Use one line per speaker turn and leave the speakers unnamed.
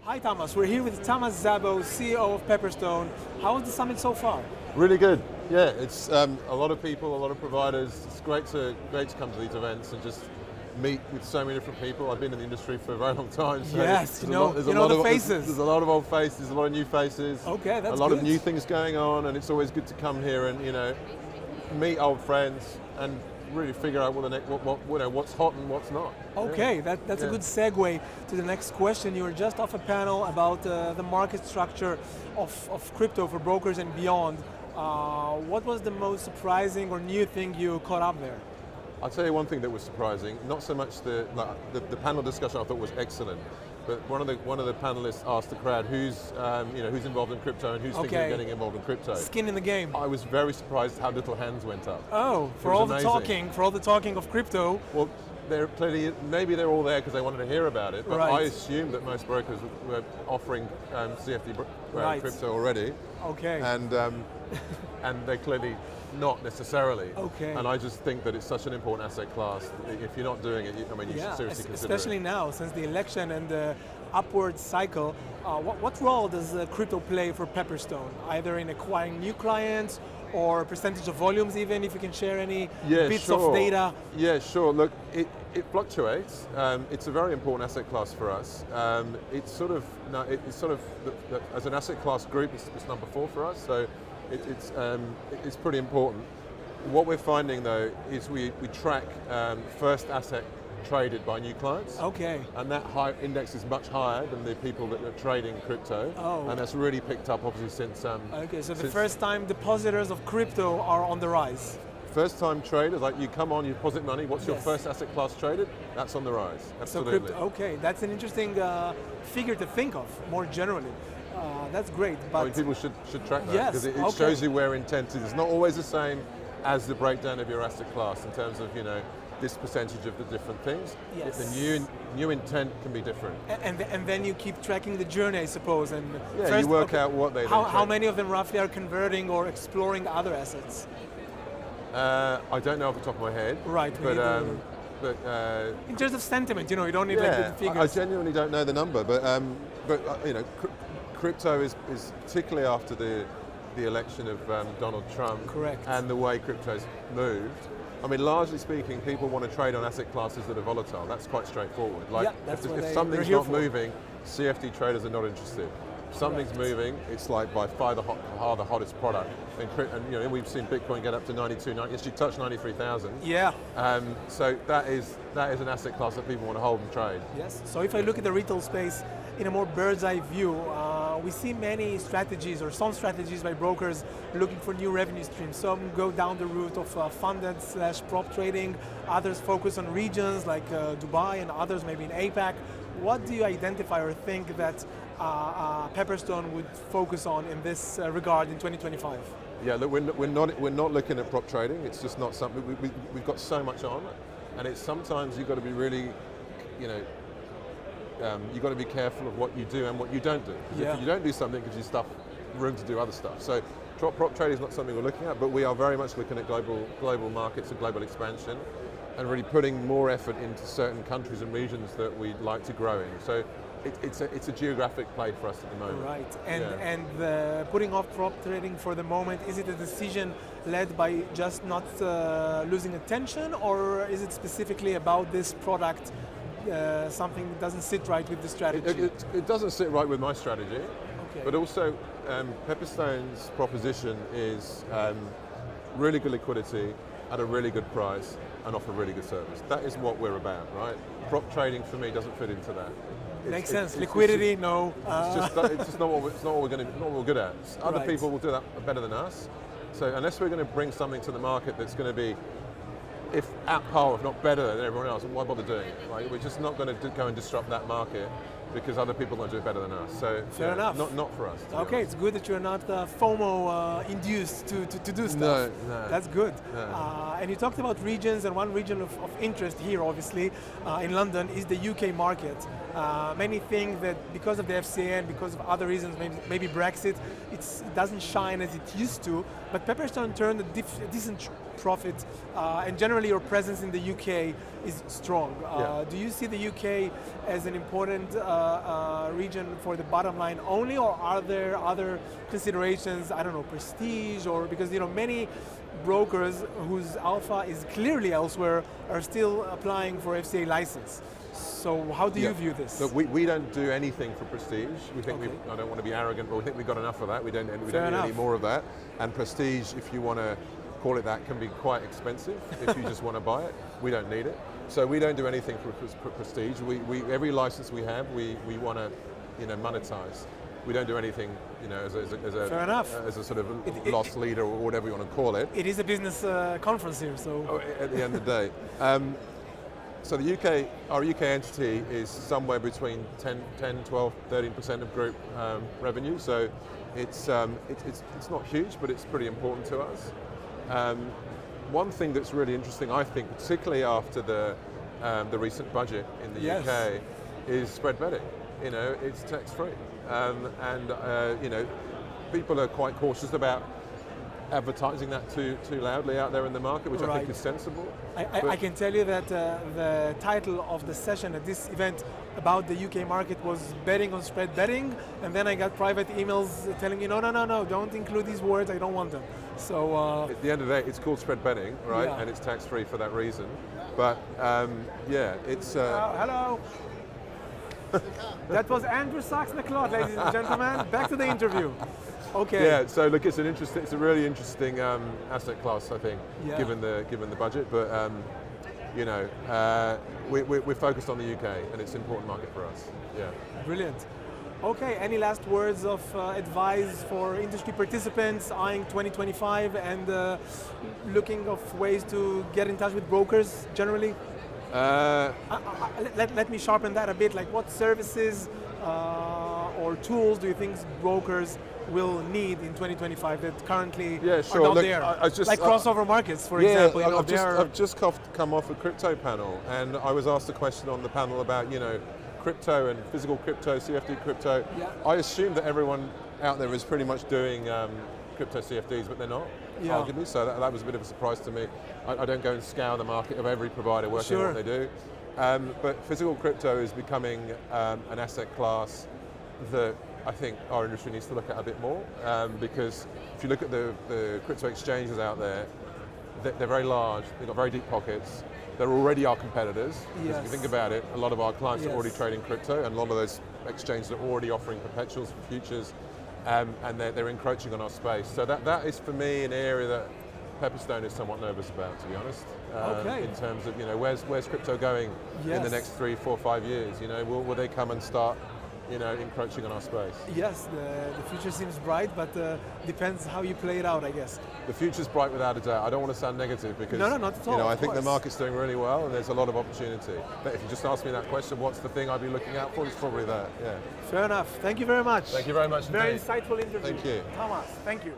Hi Tamas, we're here with Tamas Szabo, CEO of Pepperstone. How was the summit so far?
Really good. Yeah, it's a lot of people, a lot of providers. It's great to come to these events and just meet with so many different people. I've been in the industry for a very long time. So
Yes,
there's
you know the faces.
There's a lot of old faces, there's a lot of new faces.
Okay, that's
a lot
good.
of new things going on, and it's always good to come here and meet old friends and really figure out what's hot and what's not.
Okay, that's a good segue to the next question. You were just off a panel about the market structure of crypto for brokers and beyond. What was the most surprising or new thing you caught up there?
I'll tell you one thing that was surprising. Not so much the panel discussion I thought was excellent, but one of the panelists asked the crowd who's involved in crypto and who's thinking of getting involved in crypto.
Skin in the game.
I was very surprised how little hands went up.
Oh, for all the talking of crypto.
Well, maybe they're all there because they wanted to hear about it, but
Right.
I assumed that most brokers were offering CFD crypto already.
Okay.
And they're clearly not necessarily.
Okay.
And I just think that it's such an important asset class. If you're not doing it, you should seriously consider
especially
it.
now, since the election and the upward cycle. What role does crypto play for Pepperstone, either in acquiring new clients or percentage of volumes, even if you can share any bits of data?
Yeah, sure. Look, it fluctuates. It's a very important asset class for us. It's as an asset class group, it's number 4 for us. So it's pretty important. What we're finding though is we track first asset traded by new clients.
Okay.
And that high index is much higher than the people that are trading crypto.
Oh.
And that's really picked up obviously since.
Okay, so the first time depositors of crypto are on the rise.
First time traders, like you come on, you deposit money, what's your first asset class traded? That's on the rise, absolutely.
So crypto, okay, that's an interesting figure to think of more generally. That's great. But
people should track that
yes,
because it shows you where intent is. It's not always the same as the breakdown of your asset class in terms of this percentage of the different things.
Yes.
The new intent can be different.
And then you keep tracking the journey, I suppose. And
you work out what they.
How many of them roughly are converting or exploring other assets?
I don't know off the top of my head.
Right.
But
in terms of sentiment, you don't need like the figures.
I genuinely don't know the number, but crypto is particularly after the election of Donald Trump.
Correct.
And the way crypto's moved. I mean, largely speaking, people want to trade on asset classes that are volatile. That's quite straightforward. Like, if something's not moving, CFD traders are not interested. If something's moving, it's like by far the hottest product. And we've seen Bitcoin get up to 92, yes, you touched 93,000.
Yeah.
So that is an asset class that people want to hold and trade.
Yes. So if I look at the retail space in a more bird's eye view, we see many strategies or some strategies by brokers looking for new revenue streams. Some go down the route of funded/prop trading. Others focus on regions like Dubai, and others maybe in APAC. What do you identify or think that Pepperstone would focus on in this regard in 2025?
Yeah, look, we're not looking at prop trading. It's just not something we've got so much on, and it's sometimes you've got to be really, you've got to be careful of what you do and what you don't do. Because if you don't do something, it gives you room to do other stuff. So prop trading is not something we're looking at, but we are very much looking at global markets and global expansion, and really putting more effort into certain countries and regions that we'd like to grow in. So it's a geographic play for us at the moment.
Right, and the putting off prop trading for the moment, is it a decision led by just not losing attention, or is it specifically about this product, something that doesn't sit right with the strategy?
It doesn't sit right with my strategy,
okay.
But also Pepperstone's proposition is really good liquidity at a really good price and offer really good service. That is what we're about, right? Prop trading for me doesn't fit into that.
Makes sense. Liquidity, no.
It's just not what we're good at. Other
Right.
people will do that better than us. So unless we're going to bring something to the market that's going to be, if at par, if not better than everyone else, why bother doing it? Right? We're just not going to go and disrupt that market because other people are going to do it better than us. So
fair enough.
Not for us.
Okay, it's good that you're not FOMO induced to do stuff.
No.
That's good.
No.
And you talked about regions, and one region of interest here, obviously, in London is the UK market. Many think that because of the FCA and because of other reasons, maybe Brexit, it doesn't shine as it used to. But Pepperstone turned a decent profit, and generally your presence in the UK is strong. Do you see the UK as an important region for the bottom line only, or are there other considerations, I don't know, prestige, or because many brokers whose alpha is clearly elsewhere are still applying for FCA license. So how do you view this?
Look, we don't do anything for prestige. We think I don't want to be arrogant, but we think we've got enough of that. We don't need any more of that. And prestige, if you want to call it that, can be quite expensive if you just want to buy it. We don't need it. So we don't do anything for prestige. Every license we have, we want to monetize. We don't do anything, as a sort of loss leader or whatever you want to call it.
It is a business conference here, so.
At the end of the day. So the UK, our UK entity is somewhere between 10, 12, 13% of group revenue. So it's not huge, but it's pretty important to us. One thing that's really interesting, I think, particularly after the recent budget in the UK, is spread betting. It's tax-free, and people are quite cautious about advertising that too loudly out there in the market, which I think is sensible.
I can tell you that the title of the session at this event about the UK market was betting on spread betting, and then I got private emails telling me, no, don't include these words, I don't want them. So
at the end of the day, it's called spread betting, right? And it's tax-free for that reason. But it's...
hello. That was Andrew Sachs-McLeod, ladies and gentlemen. Back to the interview. Okay.
Yeah. So look, it's a really interesting asset class, I think, given the budget. But we're focused on the UK, and it's an important market for us. Yeah.
Brilliant. Okay. Any last words of advice for industry participants eyeing 2025 and looking of ways to get in touch with brokers generally? Let me sharpen that a bit. Like, what services or tools do you think brokers will need in 2025 that currently are not there? Like crossover markets, for example.
I've just come off a crypto panel, and I was asked a question on the panel about crypto and physical crypto, CFD crypto. I assume that everyone out there is pretty much doing crypto CFDs, but they're not. Arguably, so that was a bit of a surprise to me. I don't go and scour the market of every provider working on what they do. But physical crypto is becoming an asset class that I think our industry needs to look at a bit more, because if you look at the crypto exchanges out there, they're very large, they've got very deep pockets, they're already our competitors. Because if you think about it, a lot of our clients are already trading crypto, and a lot of those exchanges are already offering perpetuals for futures. And they're encroaching on our space. So that is, for me, an area that Pepperstone is somewhat nervous about, to be honest. In terms of, where's crypto going in the next 3, 4, 5 years? Will they come and start, encroaching on our space?
Yes, the future seems bright, but depends how you play it out, I guess.
The future's bright without a doubt. I don't want to sound negative because
no, not at all,
I think the market's doing really well and there's a lot of opportunity. But if you just ask me that question, what's the thing I'd be looking out for? It's probably that. Yeah.
Fair enough. Thank you very much.
Thank you very much.
Very insightful interview.
Thank you.
Tamas, thank you.